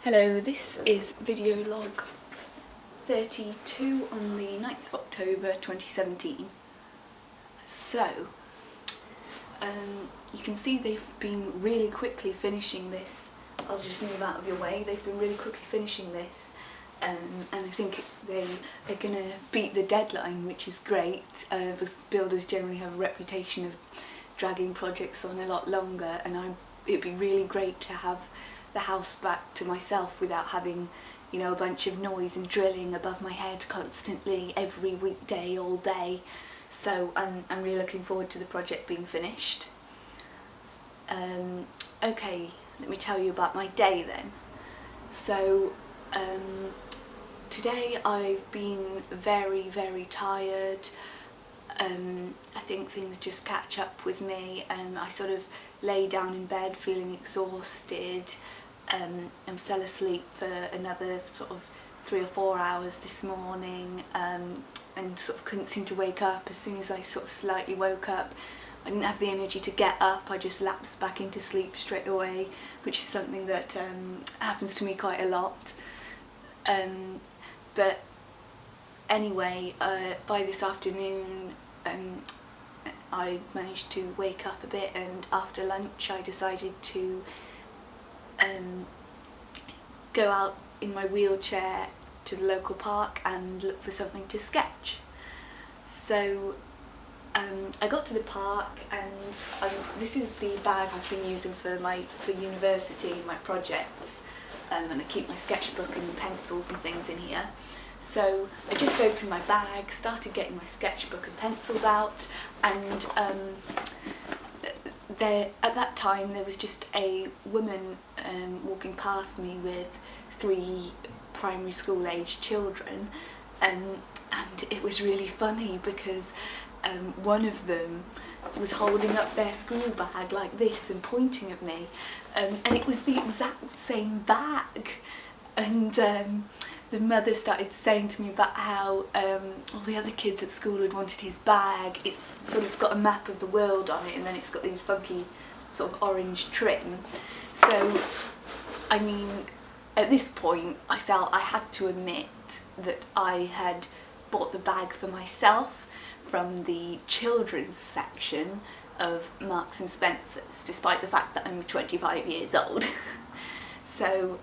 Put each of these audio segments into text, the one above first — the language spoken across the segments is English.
Hello, this is video log 32 on the 9th of October 2017. So, you can see they've been really quickly finishing this. I'll just move out of your way. They've been really quickly finishing this, and I think they are going to beat the deadline, which is great, because builders generally have a reputation of dragging projects on a lot longer, and it'd be really great to have the house back to myself without having, you know, a bunch of noise and drilling above my head constantly every weekday all day. So I'm really looking forward to the project being finished. Okay, let me tell you about my day then. So today I've been very tired. I think things just catch up with me. I sort of lay down in bed feeling exhausted, and fell asleep for another sort of 3 or 4 hours this morning, and sort of couldn't seem to wake up. As soon as I sort of slightly woke up, I didn't have the energy to get up. I just lapsed back into sleep straight away, which is something that happens to me quite a lot. But anyway, by this afternoon I managed to wake up a bit, and after lunch I decided to go out in my wheelchair to the local park and look for something to sketch. So I got to the park, and this is the bag I've been using for university, my projects, and I keep my sketchbook and pencils and things in here. So I just opened my bag, started getting my sketchbook and pencils out, and at that time there was just a woman walking past me with 3 primary school aged children, and it was really funny because one of them was holding up their school bag like this and pointing at me, and it was the exact same bag, and the mother started saying to me about how all the other kids at school had wanted his bag. It's sort of got a map of the world on it, and then it's got these funky sort of orange trim. So, I mean, at this point I felt I had to admit that I had bought the bag for myself from the children's section of Marks and Spencer's, despite the fact that I'm 25 years old. So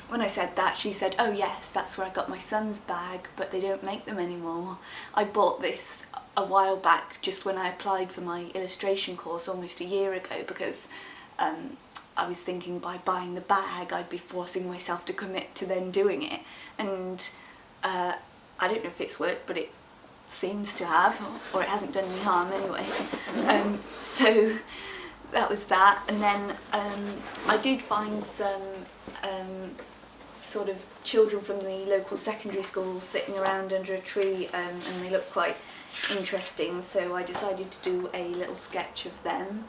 when I said that, she said, "Oh yes, that's where I got my son's bag, but they don't make them anymore. I bought this a while back, just when I applied for my illustration course almost a year ago, because I was thinking by buying the bag I'd be forcing myself to commit to then doing it, and I don't know if it's worked, but it seems to have, or it hasn't done any harm anyway." So that was that, and then I did find some sort of children from the local secondary school sitting around under a tree, and they looked quite interesting, so I decided to do a little sketch of them.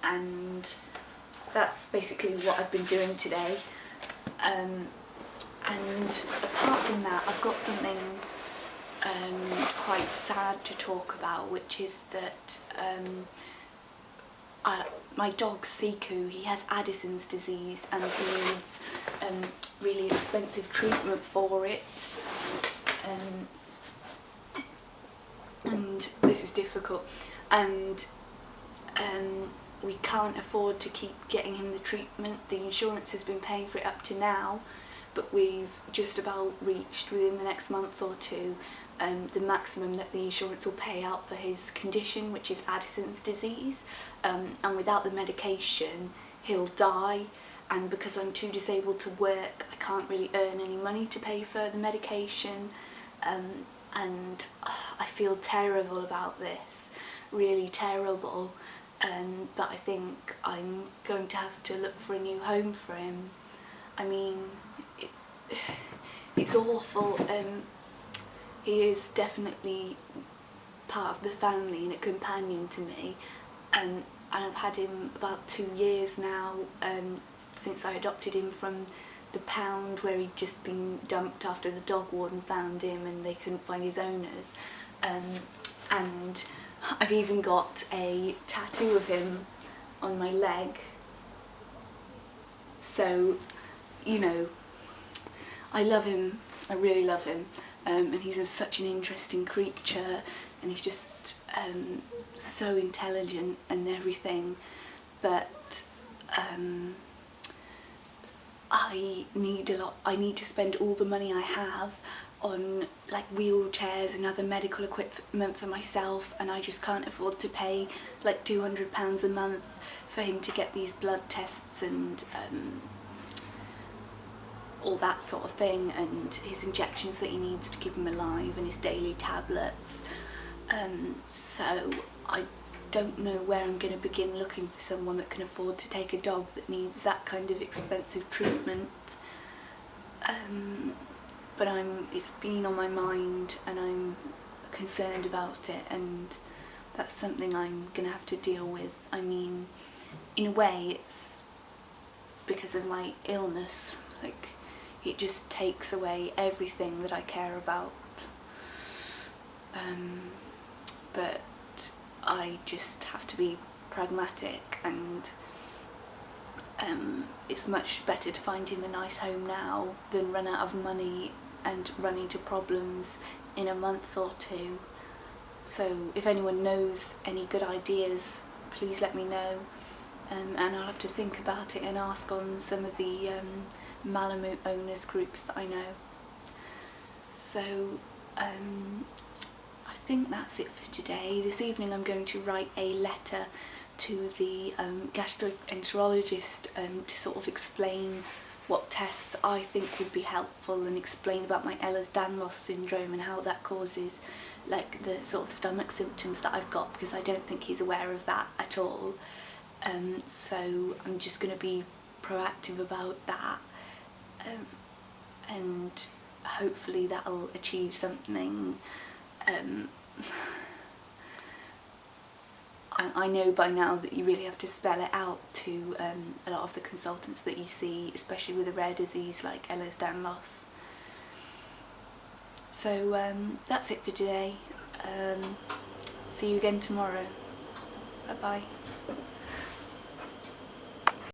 And that's basically what I've been doing today. And apart from that, I've got something quite sad to talk about, which is that my dog Siku, he has Addison's disease, and he needs really expensive treatment for it, and this is difficult, and we can't afford to keep getting him the treatment. The insurance has been paying for it up to now, but we've just about reached, within the next month or two, the maximum that the insurance will pay out for his condition, which is Addison's disease, and without the medication he'll die, and because I'm too disabled to work, I can't really earn any money to pay for the medication, and I feel terrible about this, really terrible. But I think I'm going to have to look for a new home for him. I mean, it's awful. He is definitely part of the family and a companion to me, and I've had him about 2 years now, since I adopted him from the pound where he'd just been dumped after the dog warden found him and they couldn't find his owners, and I've even got a tattoo of him on my leg. So, you know, I love him, I really love him, and he's such an interesting creature, and he's just so intelligent and everything, but I need to spend all the money I have on like wheelchairs and other medical equipment for myself, and I just can't afford to pay like £200 a month for him to get these blood tests and all that sort of thing, and his injections that he needs to keep him alive, and his daily tablets. So I don't know where I'm going to begin looking for someone that can afford to take a dog that needs that kind of expensive treatment. But it's been on my mind, and I'm concerned about it, and that's something I'm going to have to deal with. I mean, in a way it's because of my illness, like it just takes away everything that I care about. But I just have to be pragmatic, and it's much better to find him a nice home now than run out of money and run into problems in a month or two. So if anyone knows any good ideas, please let me know, and I'll have to think about it and ask on some of the Malamute owners groups that I know. So I think that's it for today. This evening I'm going to write a letter to the gastroenterologist to sort of explain what tests I think would be helpful, and explain about my Ehlers Danlos Syndrome and how that causes like the sort of stomach symptoms that I've got, because I don't think he's aware of that at all. So I'm just going to be proactive about that, and hopefully that'll achieve something. I know by now that you really have to spell it out to a lot of the consultants that you see, especially with a rare disease like Ehlers Danlos. So that's it for today. See you again tomorrow. Bye bye.